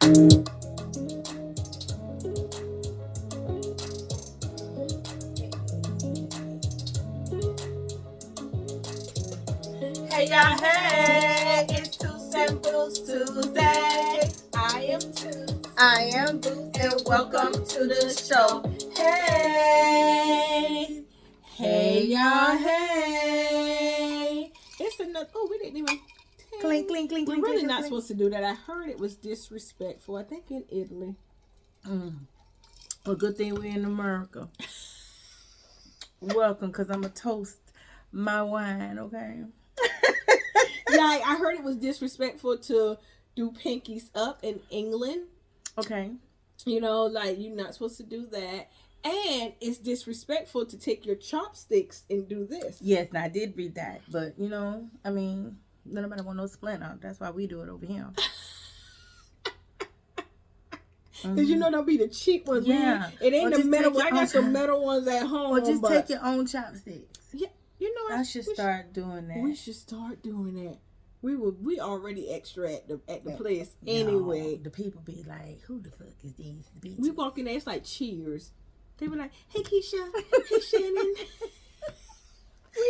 Hey y'all, hey, it's Toots and Boots Tuesday. I am Toots. I am Boots, and welcome to the show. Hey, hey y'all, hey. It's another. Oh, we didn't even. Clink, clink, clink, We're clink, really clink, not clink. supposed to do that. I heard it was disrespectful. I think in Italy. Well, good thing we're in America. Welcome, because I'm going to toast my wine, okay? Yeah, I heard it was disrespectful to do pinkies up in England. Okay. You know, like you're not supposed to do that. And it's disrespectful to take your chopsticks and do this. Yes, I did read that. But, you know, I mean, nobody want no splinter. That's why we do it over here. Because you know they'll be the cheap ones. Yeah. It ain't the metal ones. I got some metal ones at home. Or just take your own chopsticks. Yeah. You know, I should start doing that. We should start doing that. We already extra at the place anyway. The people be like, who the fuck is these bitches? We walk in there, it's like Cheers. They be like, hey Keisha, hey Shannon.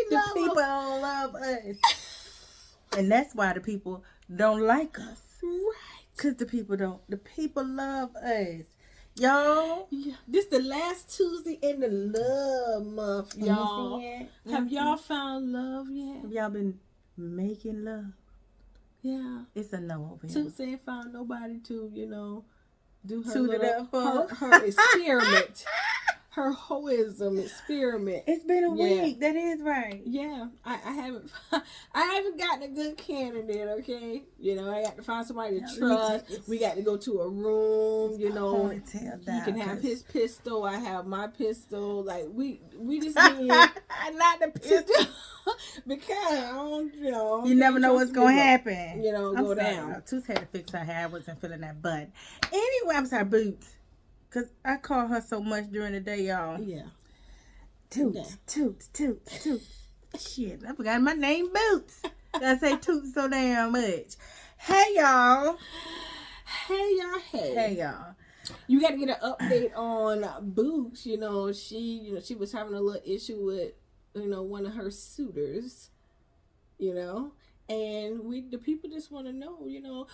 The people don't love us. And that's why the people don't like us. Right. Because the people love us. Y'all. Yeah. This the last Tuesday in the love month, y'all. Have y'all found love yet? Have y'all been making love? Yeah. It's a no over here. Toots ain't found nobody to, you know, do her Toot it up for her experiment. Her hoism experiment. It's been a week. That is right. Yeah, I haven't gotten a good candidate. Okay, you know I got to find somebody to trust. We got to go to a room. You know, he can have his pistol. I have my pistol. Like we just need not the pistol because I don't. You know, you never know what's gonna happen. You know, go down. Toots had to fix her hair. I wasn't feeling that butt. Anyway, I'm sorry, Boots. Because I call her so much during the day, y'all. Yeah. Toots. Shit, I forgot my name, Boots. I say Toots so damn much. Hey, y'all. Hey, y'all. You got to get an update on Boots. You know, she was having a little issue with, one of her suitors, and the people just want to know, we kind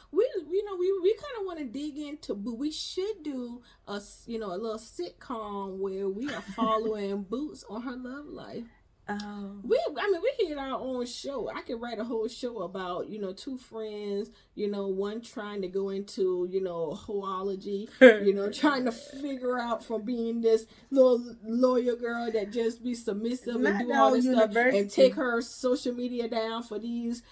of want to dig into, but we should do a little sitcom where we are following Boots on her love life. We can get our own show. I could write a whole show about, two friends, one trying to go into, hoology, trying to figure out from being this little lawyer girl that just be submissive and do all this stuff and take her social media down for these.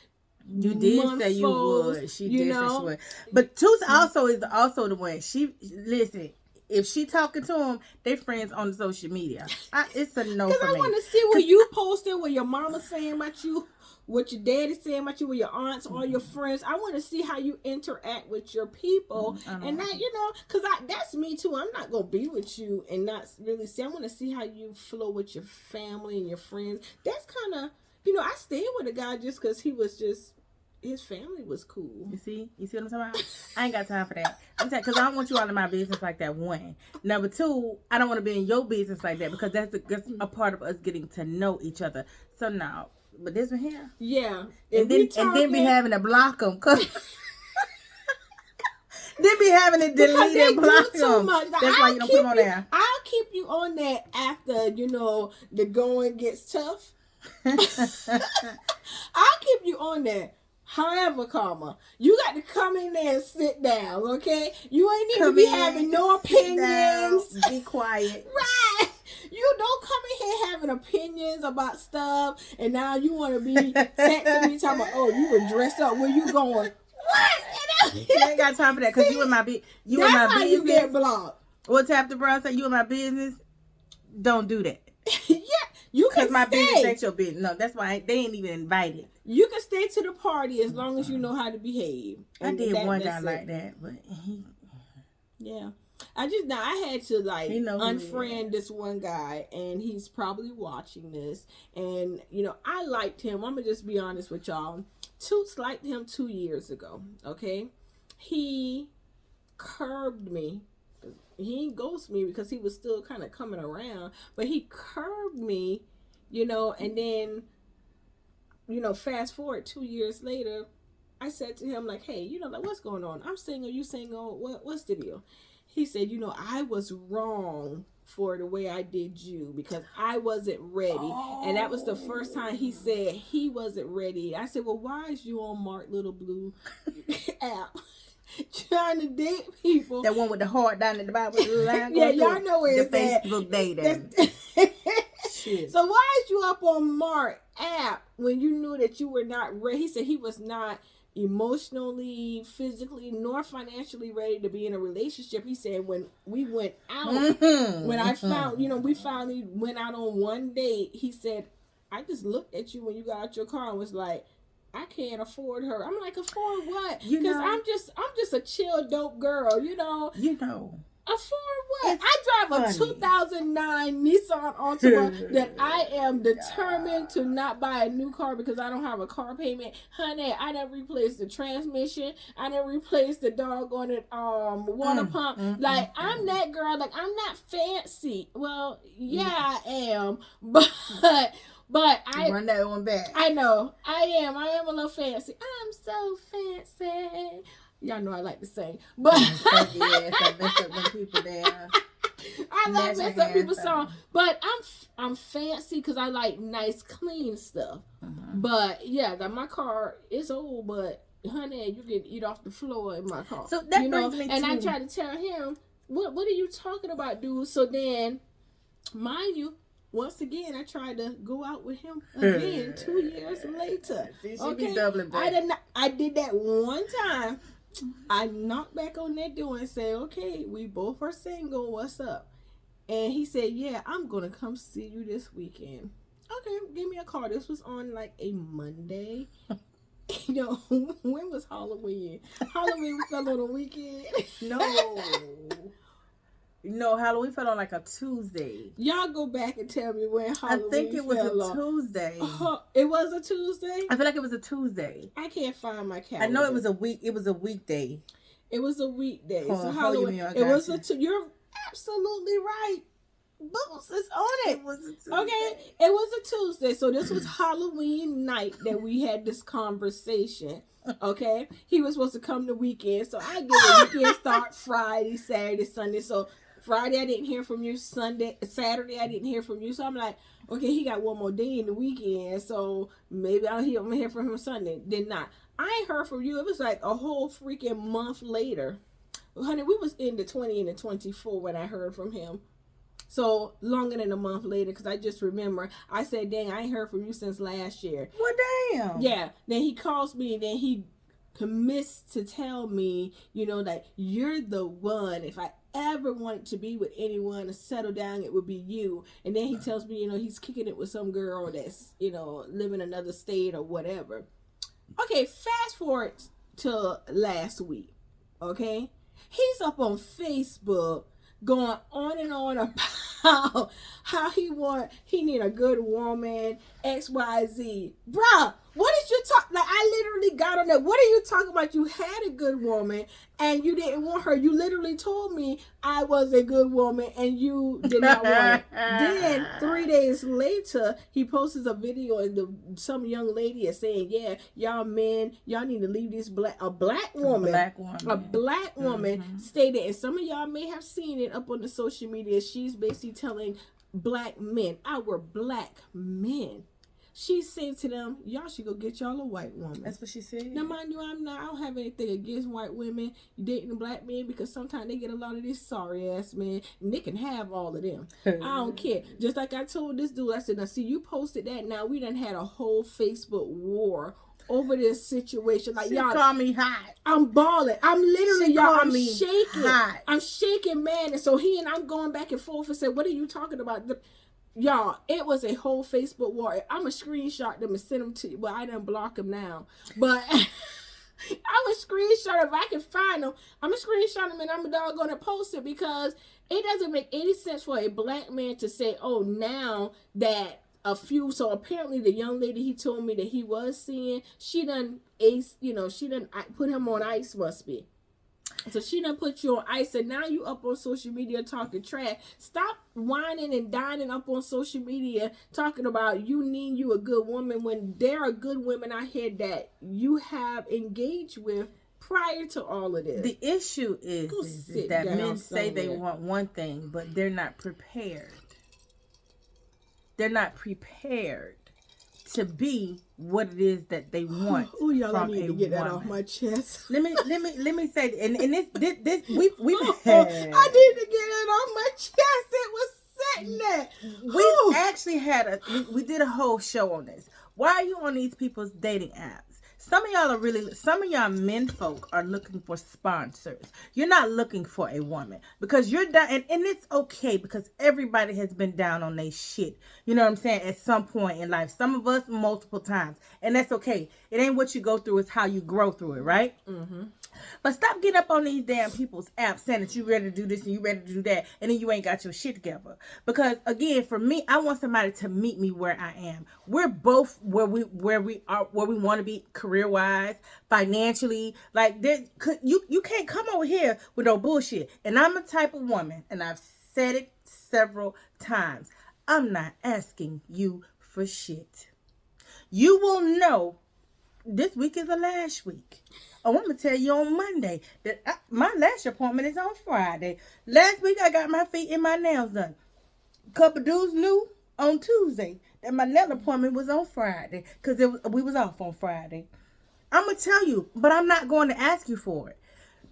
You did say you would. She did say she would. But Toots also is also the one. Listen. If she talking to him, they friends on social media. It's a no for me. Because I want to see what you posting, what your mama saying about you, what your daddy saying about you, what your aunts, all your friends. I want to see how you interact with your people. And that, because that's me too. I'm not going to be with you and not really see. I want to see how you flow with your family and your friends. That's kind of, I stayed with a guy just because his family was cool. You see what I'm talking about? I ain't got time for that. I'm saying, because I don't want you out of my business like that, one. Number two, I don't want to be in your business like that because that's a part of us getting to know each other. So now, but this one here. Yeah. And then be having to block them. Then be having to delete and block them. That's why you don't put them on there. I'll keep you on there after, the going gets tough. I'll keep you on there. However, you got to come in there and sit down, okay? You ain't need to be having no opinions. Down, be quiet. Right. You don't come in here having opinions about stuff, and now you want to be texting me talking about, oh, you were dressed up. Where you going? What? You ain't got time for that because you in my business. That's how you get blocked. What's after bro say you in my business? Don't do that. Yeah. You can Because my business ain't your business. No, that's why they ain't even invited. You can stay to the party as long as you know how to behave. And I did one guy like that, but yeah. I had to unfriend this one guy, and he's probably watching this. And I liked him. I'm gonna just be honest with y'all. Toots liked him 2 years ago. Okay, he curbed me. He didn't ghost me because he was still kind of coming around, but he curbed me, and then, fast forward 2 years later, I said to him, like, hey, like, what's going on? I'm single, you single, what's the deal? He said, I was wrong for the way I did you because I wasn't ready. Oh. And that was the first time he said he wasn't ready. I said, well, why is you on Mark Little Blue app trying to date people? That one with the heart down at the bottom. Yeah, y'all know where it's at. The Facebook dating. Shit. So why is you up on Mark app when you knew that you were not ready? He said he was not emotionally, physically, nor financially ready to be in a relationship. He said when we went out, when I found, we finally went out on one date, he said, I just looked at you when you got out your car and was like, I can't afford her. I'm like, afford what? Because I'm just a chill, dope girl, Afford what? I drive a 2009 Nissan Altima that I am determined to not buy a new car because I don't have a car payment. Honey, I done replaced the transmission. I done replaced the doggone it water pump. I'm that girl. Like, I'm not fancy. Well, yeah, I am. But I run that one back. I know. I am a little fancy. I'm so fancy. Y'all know I like to sing, but I mess up them people there. I love mess up people's songs, but I'm fancy because I like nice, clean stuff. But yeah, my car is old, but honey, you can eat off the floor in my car. So that brings me and I try to tell him, what are you talking about, dude? So then, mind you, once again, I tried to go out with him again 2 years later. Okay, I did that one time. I knocked back on that door and said, okay, we both are single. What's up? And he said, yeah, I'm going to come see you this weekend. Okay, give me a call. This was on like a Monday. When was Halloween? Halloween fell on a weekend. No, Halloween fell on like a Tuesday. Y'all go back and tell me when Halloween fell. I think it was a Tuesday. It was a Tuesday? I feel like it was a Tuesday. I can't find my calendar. I know it was a week. It was a weekday. It was a weekday. So Halloween. You're absolutely right. Boots is on it. It was a Tuesday. Okay, it was a Tuesday. So this was Halloween night that we had this conversation. Okay, he was supposed to come the weekend, so I get a weekend start Friday, Saturday, Sunday. So Friday I didn't hear from you. Saturday I didn't hear from you. So I'm like, okay, he got one more day in the weekend, so maybe I'm gonna hear from him Sunday. Did not. I ain't heard from you. It was like a whole freaking month later, honey. We was in the 20 and the 24 when I heard from him. So longer than a month later, because I just remember I said, dang, I ain't heard from you since last year. Well, damn. Yeah. Then he calls me and then he commits to tell me, that you're the one. If I ever wanted to be with anyone to settle down, it would be you. And then he tells me, he's kicking it with some girl that's, living in another state or whatever. Okay, fast forward to last week. Okay. He's up on Facebook going on and on about how he need a good woman, XYZ. Bruh, what did you talk? Like, I literally got on there. What are you talking about? You had a good woman and you didn't want her. You literally told me I was a good woman and you did not want it. Then 3 days later, he posts a video and some young lady is saying, yeah, y'all men, y'all need to leave this a black woman stated, and some of y'all may have seen it up on the social media. She's basically telling black men, our black men, she's saying to them, y'all should go get y'all a white woman. That's what she said. Now, mind you, I don't have anything against white women dating black men because sometimes they get a lot of these sorry ass men and they can have all of them. I don't care. Just like I told this dude, I said, now see, you posted that. Now we done had a whole Facebook war over this situation. Like, she y'all call me hot. I'm balling. I'm literally, y'all, I'm shaking. Hot. I'm shaking, man. And so I'm going back and forth and said, what are you talking about? Y'all, it was a whole Facebook war. I'm going to screenshot them and send them to you. Well, I didn't block them now. But I'm going to screenshot them. If I can find them, I'm going to screenshot them and I'm going to post it because it doesn't make any sense for a black man to say, oh, now that so apparently the young lady he told me that he was seeing, she done put him on ice, must be. So she done put you on ice, and now you up on social media talking trash. Stop whining and dining up on social media talking about you need you a good woman when there are good women out here that you have engaged with prior to all of this. The issue is that men say they want one thing, but they're not prepared. They're not prepared to be what it is that they want. Oh, y'all, from I need to get that off my chest. Let me say, and this we I need to get it off my chest. It was sitting there. We actually had we did a whole show on this. Why are you on these people's dating apps? Some of y'all men folk are looking for sponsors. You're not looking for a woman because you're down, and it's okay because everybody has been down on their shit. You know what I'm saying? At some point in life, some of us multiple times, and that's okay. It ain't what you go through; it's how you grow through it, right? Mm-hmm. But stop getting up on these damn people's apps saying that you ready to do this and you ready to do that, and then you ain't got your shit together. Because again, for me, I want somebody to meet me where I am. We're both where we want to be career wise, financially. Like you can't come over here with no bullshit. And I'm the type of woman, and I've said it several times. I'm not asking you for shit. You will know this week is a lash week. Oh, I'm going to tell you on Monday that my lash appointment is on Friday. Last week, I got my feet and my nails done. Couple dudes knew on Tuesday that my nail appointment was on Friday because we was off on Friday. I'm going to tell you, but I'm not going to ask you for it.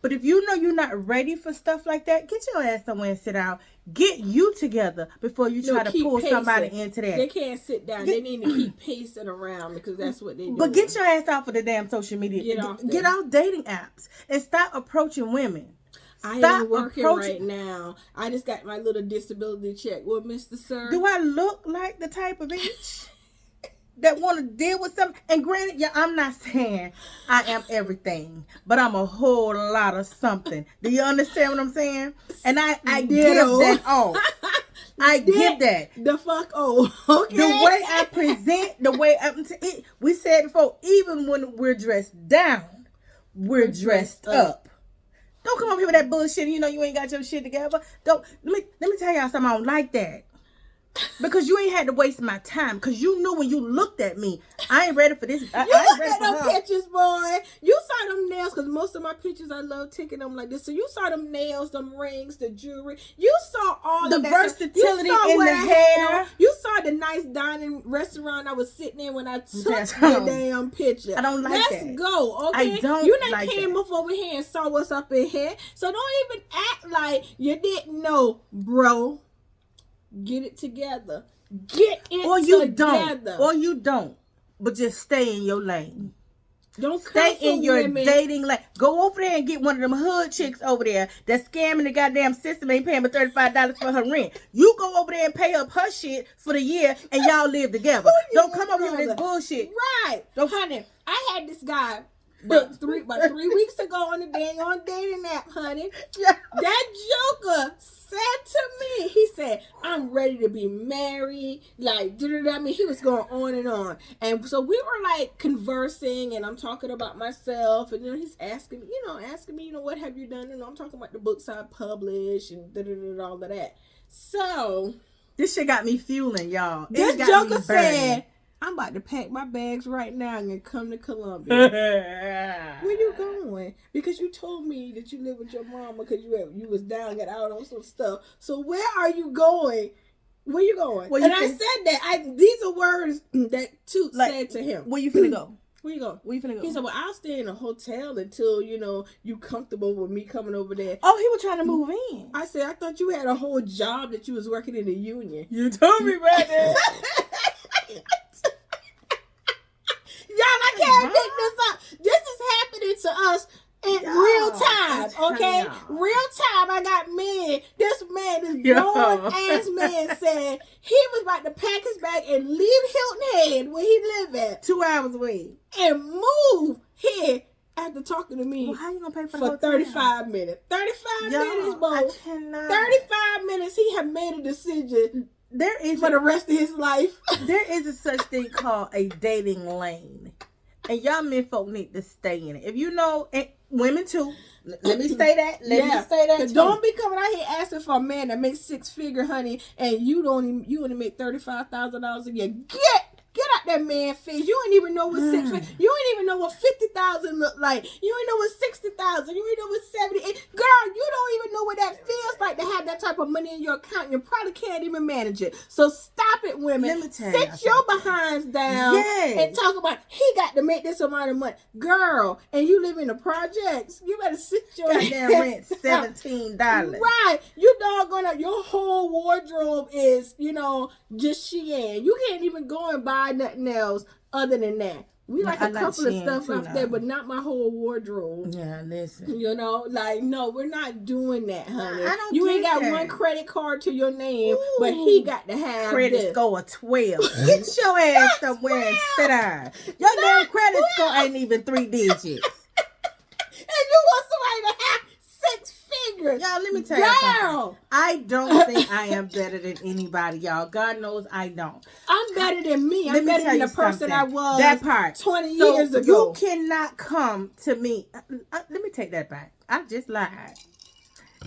But if you know you're not ready for stuff like that, get your ass somewhere and sit down. Get you together before you try to pull somebody into that. They can't sit down. They need to keep pacing around because that's what they do. But get your ass off of the damn social media. Get off dating apps and stop approaching women. I ain't working right now. I just got my little disability check. Well, Mr. Sir, do I look like the type of bitch that want to deal with something? And granted, yeah, I'm not saying I am everything, but I'm a whole lot of something. Do you understand what I'm saying? And I give that off. I give that the fuck off. Okay. The way I present, the way we said before, even when we're dressed down, we're dressed up. Don't come up here with that bullshit. You know you ain't got your shit together. Let me tell y'all something. I don't like that. Because you ain't had to waste my time. Because you knew when you looked at me, I ain't ready for this. I ain't ready for them pictures, boy. You saw them nails, because most of my pictures, I love taking them like this. So you saw them nails, them rings, the jewelry. You saw all the of that. Versatility in the hair. You saw the nice dining restaurant I was sitting in when I took the damn picture. I don't like that. Let's go, okay? I don't You done like came that. up over here and saw what's up in here. So don't even act like you didn't know, bro. Get it together. Get it together. Or you don't. But just stay in your lane. Don't stay in your dating lane. Go over there and get one of them hood chicks over there that's scamming the goddamn system, ain't paying but $35 for her rent. You go over there and pay up her shit for the year and y'all live together. Don't come over here with this bullshit. Right. Honey, I had this guy about 3 weeks ago on the dating app, honey. That joker said to me, he said, I'm ready to be married. Like, I mean, he was going on and on. And so we were like conversing, and I'm talking about myself, and he's asking me, what have you done? I'm talking about the books I published and all of that. So this shit got me fueling, y'all. This joker said, I'm about to pack my bags right now and come to Columbia. Where you going? Because you told me that you live with your mama because you was down, got out on some stuff. So where are you going? Where you going? I said that. These are words that Toots said to him. Where you finna go? Where you going? Where you finna go? He said, well, I'll stay in a hotel until, you comfortable with me coming over there. Oh, he was trying to move in. I said, I thought you had a whole job that you was working in the union. You told me about that. Y'all, I can't pick this up. This is happening to us in real time, okay? Real time, I got men. This man, this grown-ass man said he was about to pack his bag and leave Hilton Head, where he live at. 2 hours away. And move here after talking to me how you gonna pay for 35 minutes. 35 minutes, boy. I cannot. 35 minutes, he had made a decision. There is for the rest of his life. There is a such thing called a dating lane. And y'all men folk need to stay in it. If you know, and women too. Let me say that. Let me say that too. Don't be coming out here asking for a man that makes 6-figure, honey, and you only make $35,000 a year. Get out that man face. You ain't even know what 6 figures. You ain't even know what 50,000 look like. You ain't know what 60,000. You ain't know what 78. Girl, you don't even know what that feels like to have that type of money in your account. You probably can't even manage it. So stop it, women. Let me tell you. Sit your behinds down and talk about he got to make this amount of money, girl. And you live in the projects. You better sit your goddamn rent $17. Right. You doggone up. Your whole wardrobe is, just Shein. You can't even go and buy nothing else other than that. We like a couple of stuff out there, but not my whole wardrobe. Yeah, listen. No, we're not doing that, honey. I don't You ain't got that. one credit card to your name, but he got to have credit score of 12. Get your ass somewhere and sit down. Your damn credit score ain't even 3 digits. And you want somebody to have 6 figures. Y'all, let me tell you something. I don't think I am better than anybody, y'all. God knows I don't. I'm better than me. I'm better than the person I was that part 20 years ago. You cannot come to me. Let me take that back. I just lied.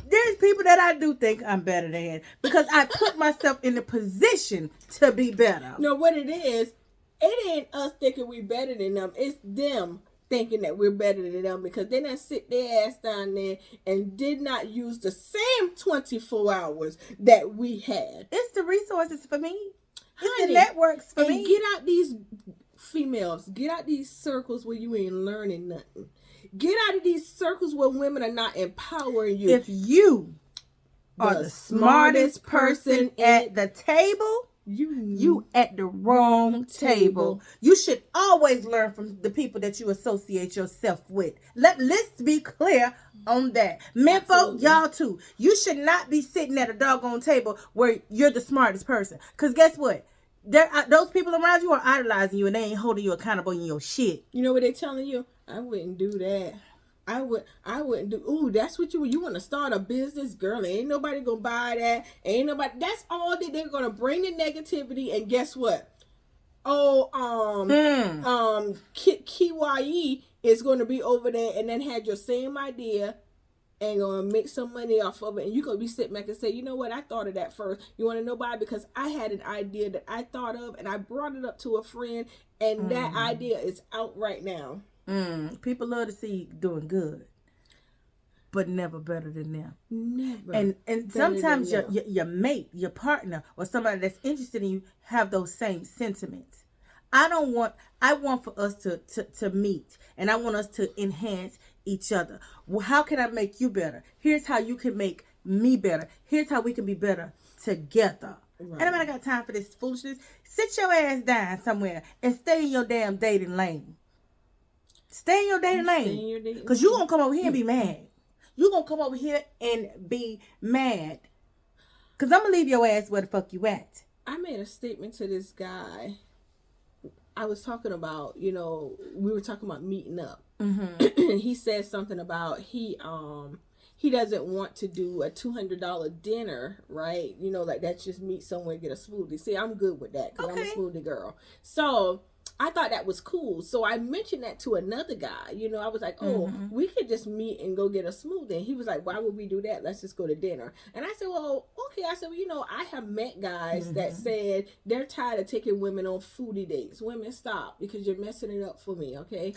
There's people that I do think I'm better than because I put myself in the position to be better. No, what it is, it ain't us thinking we better than them. It's them thinking that we're better than them because they done sit their ass down there and did not use the same 24 hours that we had. It's the resources for me. It's the networks for me. Get out these females. Get out these circles where you ain't learning nothing. Get out of these circles where women are not empowering you. If you are the smartest person at the table, you at the wrong table. You should always learn from the people that you associate yourself with. Let's be clear on that. Men folk, y'all too. You should not be sitting at a doggone table where you're the smartest person. Because guess what? Those people around you are idolizing you and they ain't holding you accountable in your shit. You know what they're telling you? I wouldn't do that. I wouldn't do. Ooh, that's what you want to start a business, girl. Ain't nobody gonna buy that. Ain't nobody. That's all that they're gonna bring the negativity. And guess what? Kiwaii is gonna be over there and then had your same idea and gonna make some money off of it. And you're gonna be sitting back and say, you know what? I thought of that first. You want to know why? Because I had an idea that I thought of and I brought it up to a friend, and that idea is out right now. People love to see you doing good, but never better than them. Never. And sometimes your mate, your partner, or somebody that's interested in you have those same sentiments. I want for us to meet, and I want us to enhance each other. Well, how can I make you better? Here's how you can make me better. Here's how we can be better together. Right. And I got time for this foolishness. Sit your ass down somewhere and stay in your damn dating lane. Stay in your dating lane. Because you're going to come over here and be mad. You're going to come over here and be mad. Because I'm going to leave your ass where the fuck you at. I made a statement to this guy. I was talking about, we were talking about meeting up. Mm-hmm. He said something about he doesn't want to do a $200 dinner, right? Like that's just meet somewhere, get a smoothie. See, I'm good with that because I'm a smoothie girl. So I thought that was cool. So I mentioned that to another guy. I was like, we could just meet and go get a smoothie. And he was like, why would we do that? Let's just go to dinner. And I said, well, okay. I said, well, I have met guys that said they're tired of taking women on foodie dates. Women, stop, because you're messing it up for me, okay?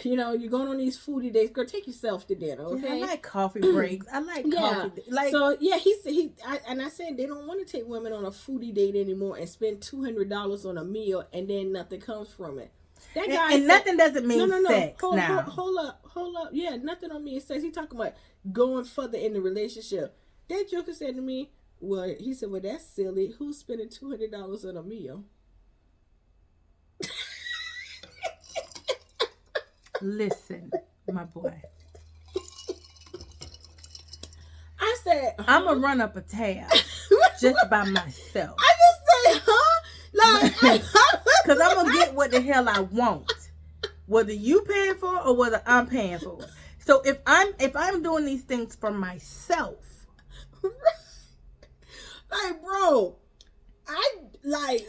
You're going on these foodie dates. Girl, take yourself to dinner, okay? Yeah, I like coffee breaks. I like coffee. So, I said they don't want to take women on a foodie date anymore and spend $200 on a meal and then nothing comes from it. That guy and nothing doesn't mean sex now. Hold up. Yeah, nothing don't mean sex. He talking about going further in the relationship. That joker said to me, well, that's silly. Who's spending $200 on a meal? Listen, my boy. I said, I'm going to run up a tab just by myself. I just said, Like, because I'm going to get what the hell I want. Whether you paying for it or whether I'm paying for it. So if I'm doing these things for myself. Like, bro,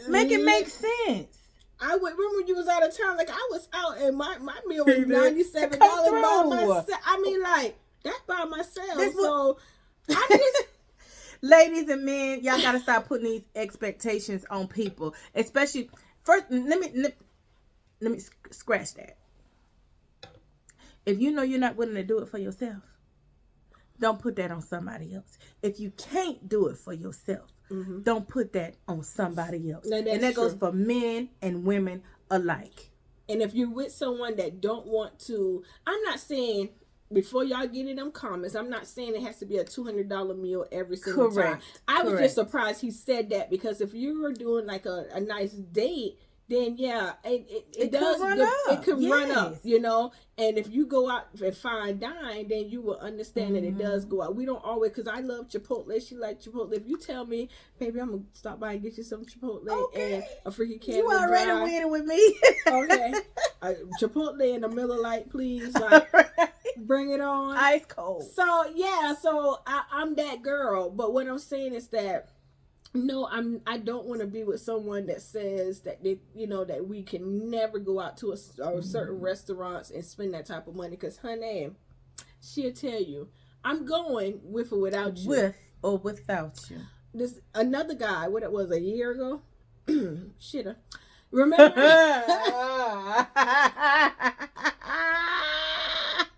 make it make sense. I went. Remember when you was out of town? Like I was out, and my meal was $97 by myself. I mean, like that's by myself. So I just. Ladies and men, y'all gotta stop putting these expectations on people. Especially first, let me scratch that. If you know you're not willing to do it for yourself, don't put that on somebody else. If you can't do it for yourself, don't put that on somebody else. And that goes for men and women alike. And if you're with someone that don't want to, I'm not saying. Before y'all get in them comments, I'm not saying it has to be a $200 meal every single time. I was just surprised he said that, because if you were doing like a nice date, then yeah, it does run up. It can run up, you know. And if you go out and fine dine, then you will understand that it does go out. We don't always, because I love Chipotle. She like Chipotle. If you tell me, baby, I'm gonna stop by and get you some Chipotle and a freaking can. You already winning with me. Okay, Chipotle and a Miller Lite, please. Like, bring it on, ice cold. So yeah, so I'm that girl. But what I'm saying is that. No, I don't want to be with someone that says that they, you know, that we can never go out to a certain restaurants and spend that type of money. Because, honey, she'll tell you, I'm going with or without you. With or without you. This another guy, what it was, a year ago? Shitta. Remember?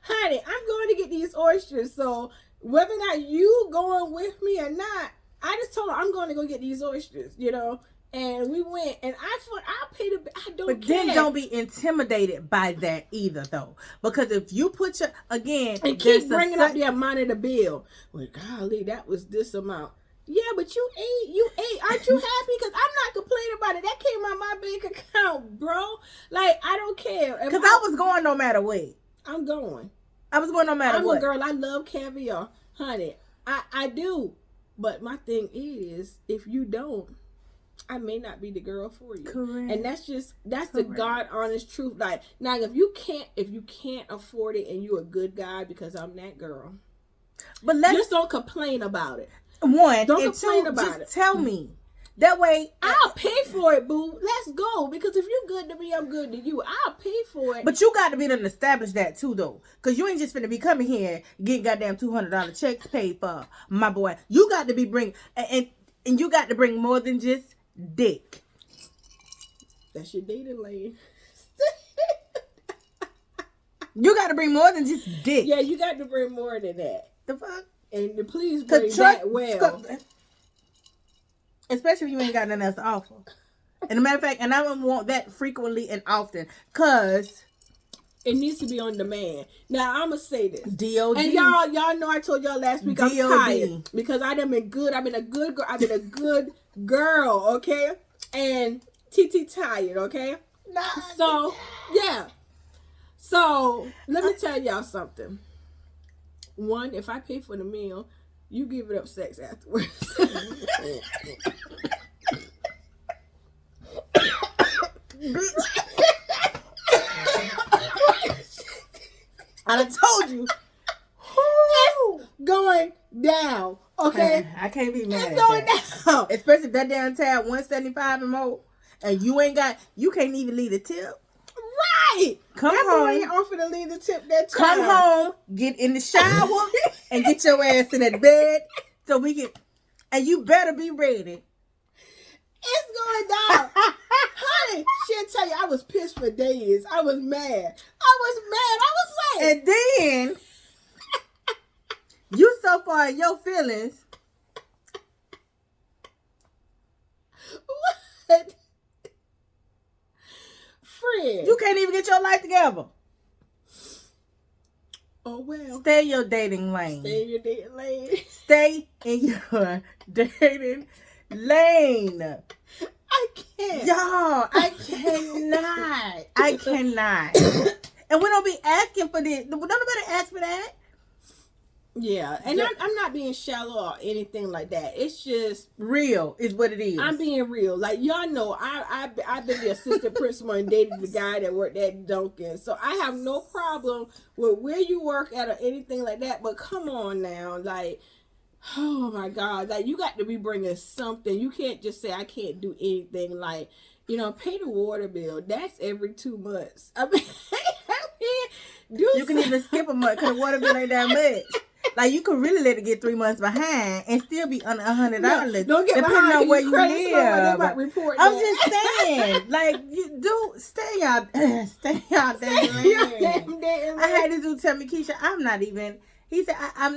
Honey, I'm going to get these oysters. So whether or not you going with me or not, I just told her I'm going to go get these oysters, you know, and we went, and I thought I'll pay the. I don't care. But then don't be intimidated by that either, though, because if you put your and keep bringing up the amount of the bill. Well, golly, that was this amount. Yeah, but you ate. Aren't you happy? Because I'm not complaining about it. That came out my bank account, bro. Like I don't care. Because I was going no matter what. I'm going. I was going no matter what. I'm a girl. I love caviar, honey. I do. But my thing is, if you don't, I may not be the girl for you. Correct. And that's the God honest truth. Like now, if you can't afford it and you're a good guy, because I'm that girl. But just don't complain about it. Don't complain about it. Tell me. That way, I'll pay for it, boo. Let's go. Because if you're good to me, I'm good to you. I'll pay for it. But you got to be able to establish that too, though. Because you ain't just finna be coming here getting goddamn $200 checks paid for, my boy. You got to be bring and you got to bring more than just dick. That's your dating lane. You got to bring more than just dick. Yeah, you got to bring more than that. The fuck? And please bring that well. Especially if you ain't got nothing else to offer. And a matter of fact, and I don't want that frequently and often, because it needs to be on demand. Now I'm gonna say this. DOD. And y'all know I told y'all last week I'm tired because I done been good. I've been a good girl. I've been a good girl, okay? And TT tired, okay? So yeah. So let me tell y'all something. One, if I pay for the meal, you give it up sex afterwards. I done told you. It's going down. Okay? I can't be mad. It's going down. Especially if that damn tab 175 and more. And you can't even leave a tip. Right. Come home. Ain't offer to leave the tip that time. Come home, get in the shower, and get your ass in that bed so we can. And you better be ready. It's going down. Honey, she'll tell you I was pissed for days. I was mad. I was like. And then, you so far in your feelings. What? Friend. You can't even get your life together. Oh, well. Stay in your dating lane. Stay in your dating lane. Stay in your dating lane. I can't. Y'all, I cannot. I cannot. And we don't be asking for this. Don't nobody ask for that. Yeah, and I'm not being shallow or anything like that. It's just real is what it is. I'm being real. Like y'all know, I've been the assistant principal and dated the guy that worked at Dunkin'. So I have no problem with where you work at or anything like that. But come on now, like, oh my God, like you got to be bringing something. You can't just say I can't do anything. Like pay the water bill. That's every 2 months. I mean, you can even skip a month because the water bill ain't that much. Like, you could really let it get 3 months behind and still be under $100. No, don't get depending behind on where you live. They might report I'm that. just saying, like, you do stay out damn lane. I had this dude tell me, Keisha, I'm not even. He said, I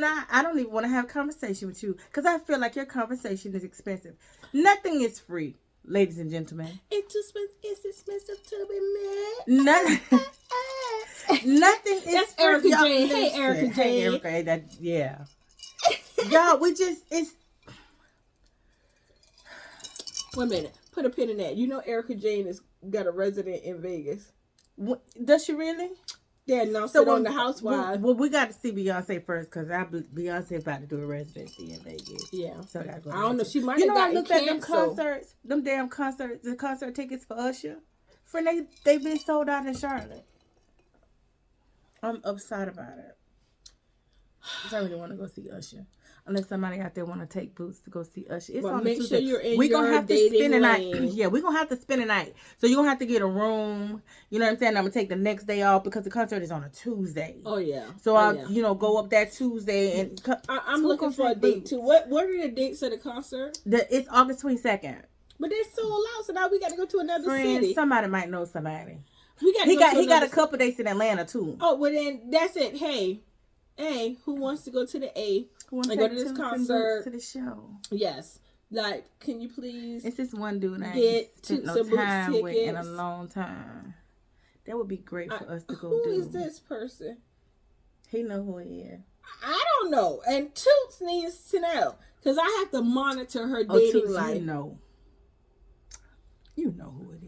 don't even want to have a conversation with you because I feel like your conversation is expensive. Nothing is free, ladies and gentlemen. It's expensive to be met. Nothing is That's free. Erica Y'all, Jane. Hey, listen. Erica Jane. Hey, Erica. Yeah. Y'all, it's. Wait a minute. Put a pin in that. Erica Jane has got a resident in Vegas. Does she really? Yeah, announced it on the Housewives. Well, we got to see Beyonce first because Beyonce about to do a residency in Vegas. Yeah. So I go. I don't know. She might have I gotten looked canceled. at them concerts, them damn concerts, the concert tickets for Usher. Friend, they've been sold out in Charlotte. I'm upset about it. I really want to go see Usher. Unless somebody out there want to take Boots to go see Usher. It's on make Tuesday. sure you're in We're your gonna have to dating spend a night. lane. Yeah, we're gonna have to spend a night. So you're gonna have to get a room. You know what I'm saying? I'm gonna take the next day off because the concert is on a Tuesday. Oh yeah. So I'll go up that Tuesday and I'm looking for a date too. What are the dates of the concert? It's August 22nd. But they're sold out, so now we got to go to another city. Somebody might know somebody. He got a couple days in Atlanta too. Oh, well then that's it. Hey, who wants to go to the A and go to this concert? To the show. Yes. Like, can you please? It's this one dude I get spent no time with in a long time. That would be great for us to go do. Who is this person? He know who he is. I don't know. And Toots needs to know because I have to monitor her dating Toots, life. You know who it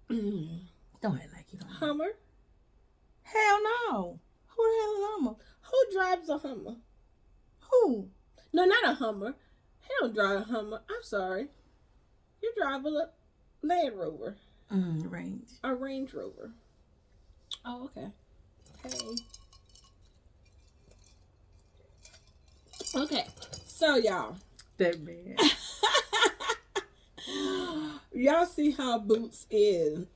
is. Don't act like you don't know. Hummer? Hell no. Who the hell is Hummer? Who drives a Hummer? Who? No, not a Hummer. He don't drive a Hummer. I'm sorry. You drive a Land Rover. Range. A Range Rover. Oh, okay. Hey. Okay. So, y'all. That man. Y'all see how Boots is.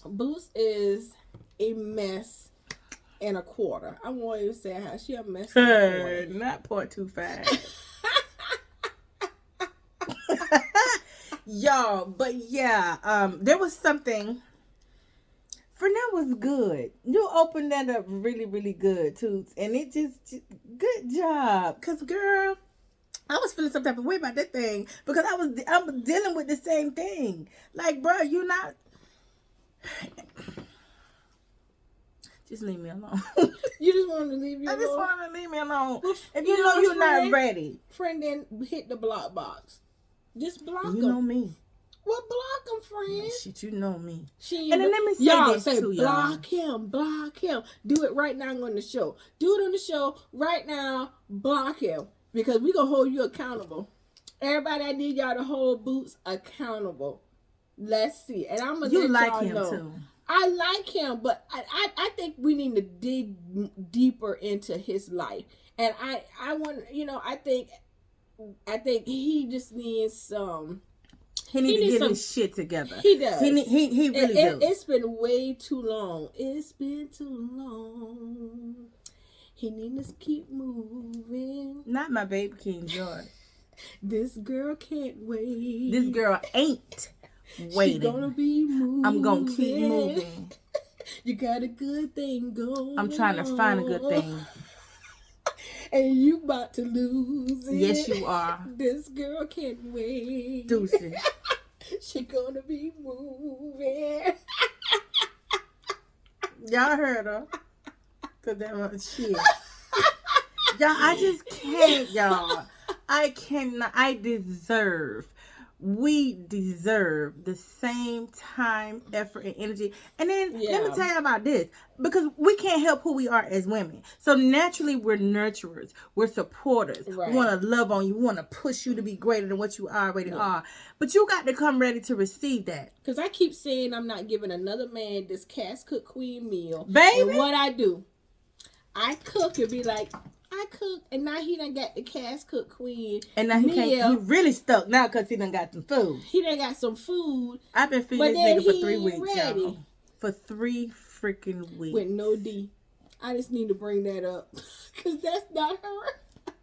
Boots is a mess and a quarter. I won't even say how she a mess and a quarter. Not 0.25. Y'all, but yeah, there was something. Fernell was good. You opened that up really, really good, Toots. And it just good job. Because, girl, I was feeling some type of way about that thing. Because I'm dealing with the same thing. Like, bro, you're not. Just leave me alone. You just want to leave you alone? I just want to leave me alone. Well, if you know you're not ready. Friend, then hit the block box. Just block him. You know me. Well, block him, friend. Shit, you know me. And then let me say this too, y'all. Block him. Do it right now on the show. Do it on the show right now. Block him. Because we're going to hold you accountable. Everybody, I need y'all to hold Boots accountable. Let's see. And I'm going to let y'all know. Too. I like him, but I think we need to dig deeper into his life. And I want, I think he just needs some. He needs to get his shit together. He does. He really does. It's been way too long. It's been too long. He needs to keep moving. Not my baby King George. This girl can't wait. This girl ain't waiting. She gonna be moving. I'm gonna keep moving. You got a good thing going. I'm trying to find a good thing. And you about to lose it. Yes, you are. This girl can't wait. Deuces. She gonna be moving. Y'all heard her. Cause that was shit. Y'all, I just can't, y'all. I cannot. We deserve the same time, effort, and energy. And then let me tell you about this. Because we can't help who we are as women. So naturally, we're nurturers. We're supporters. Right. We want to love on you. We want to push you to be greater than what you already are. But you got to come ready to receive that. Because I keep saying I'm not giving another man this Cass Cook Queen meal. Baby. And what I do, I cook and be like, I cook, and now he done got the Cash Cook Queen. And now he really stuck now because he done got some food. He done got some food. I've been feeding this nigga for 3 weeks, y'all. For 3 freaking weeks. With no D. I just need to bring that up. Because that's not her.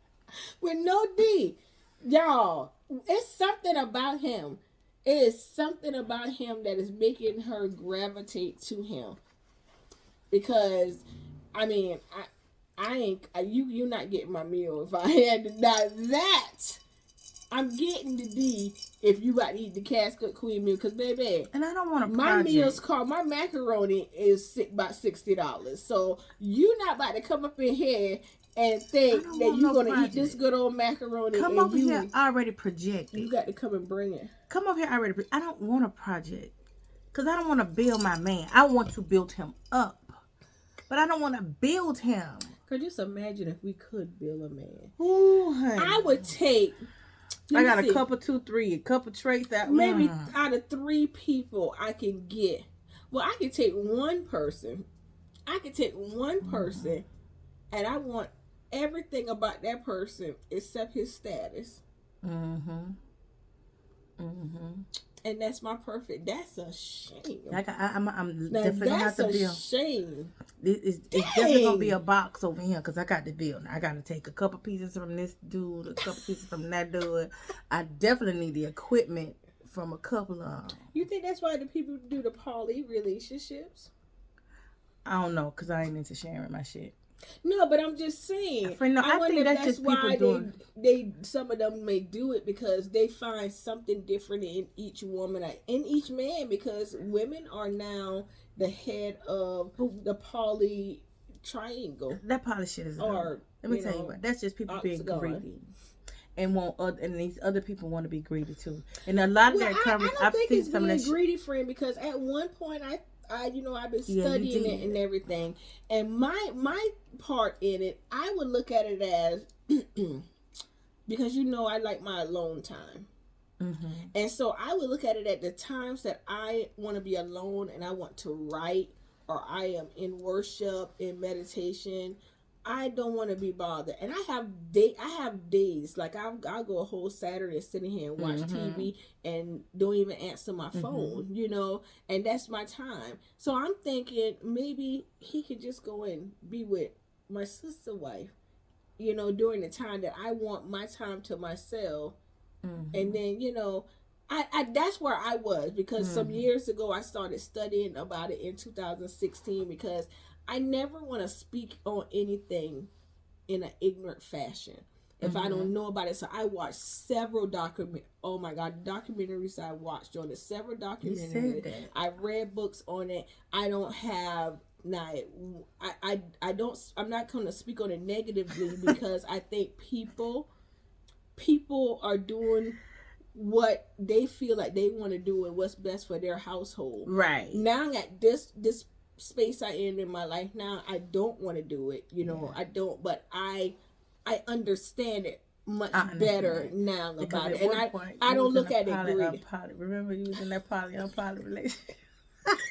With no D. Y'all, it's something about him. It is something about him that is making her gravitate to him. Because, I mean, you're not getting my meal if I had to. Now that, I'm getting the D if you about to eat the Cash Cook Queen meal. Because, baby, and I don't want to. My meals cost, my macaroni is about $60. So, you're not about to come up in here and think that you're going to eat this good old macaroni. Come over here already projected. You got to come and bring it. Come over here already. I don't want a project. Because I don't want to build my man. I want to build him up. But I don't want to build him. Cause just imagine if we could build a man. Ooh, honey. I would take. I got a couple, 2, 3, a couple traits that maybe out of 3 people I can get. Well, I can take one person. And I want everything about that person except his status. And that's my perfect. That's a shame. I'm definitely gonna have to build. That's a shame. It's definitely gonna be a box over here because I got to build. I got to take a couple pieces from this dude, a couple pieces from that dude. I definitely need the equipment from a couple of them. You think that's why the people do the poly relationships? I don't know because I ain't into sharing my shit. No, but I'm just saying. I think that's just why they some of them may do it because they find something different in each woman and in each man because women are now the head of the poly triangle. That poly shit is hard. Let me tell you what. That's just people being greedy. And and these other people want to be greedy too. And a lot of that comes. I've seen some of that greedy, friend, because at one point I've been studying it and everything. And my part in it, I would look at it as, because I like my alone time. And so I would look at it at the times that I want to be alone and I want to write or I am in worship, in meditation. I don't want to be bothered. And I have days, like I'll go a whole Saturday sitting here and watch TV and don't even answer my phone, and that's my time. So I'm thinking maybe he could just go and be with my sister wife, during the time that I want my time to myself. And then, I that's where I was because some years ago I started studying about it in 2016 because I never want to speak on anything in an ignorant fashion if I don't know about it. So I watched several documentaries I watched on it, several documentaries. I read books on it. I don't have I'm not going to speak on it negatively because I think people are doing what they feel like they want to do and what's best for their household. Right. Now I got this space I in my life now. I don't want to do it. I don't, but I understand it much better now about it. And I don't look at it greedy. Remember you was in that poly-unpoly relationship?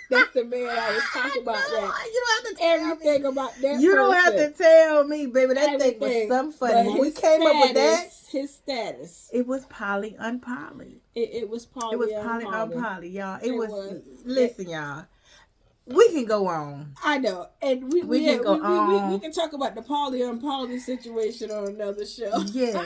That's the man I was talking about. That you don't have to tell everything me. About that. You don't have to tell me, baby. That thing was something funny. When we came up with that, his status. It was poly-unpoly. It was poly-unpoly, y'all. It was. Listen, y'all. We can go on. I know, and we can go on. We can talk about the poly-unpoly situation on another show. Yeah.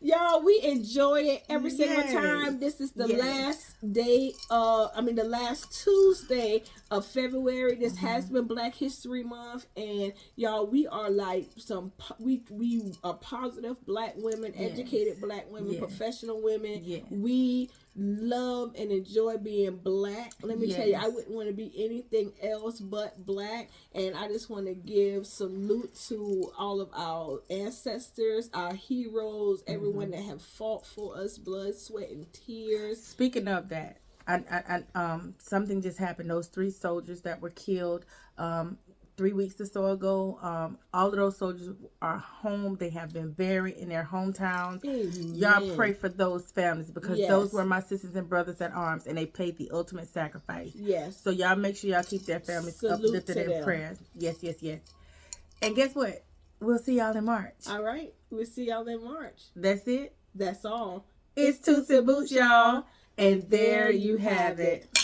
Y'all, we enjoy it every single time. This is the last day the last Tuesday of February. This has been Black History Month, and y'all, we are like we are positive Black women, educated Black women, professional women. Yes. We love and enjoy being Black. Let me tell you, I wouldn't want to be anything else but Black. And I just want to give salute to all of our ancestors, our heroes, everyone that have fought for us, blood, sweat, and tears. Speaking of that, something just happened. Those 3 soldiers that were killed 3 weeks or so ago, all of those soldiers are home. They have been buried in their hometowns. Amen. Y'all pray for those families because those were my sisters and brothers at arms, and they paid the ultimate sacrifice. Yes. So y'all make sure y'all keep their families uplifted in prayers. Yes. And guess what? we'll see y'all in March. All right. We'll see y'all in March. That's it. That's all. It's Toots and Boots, y'all. And there you have it.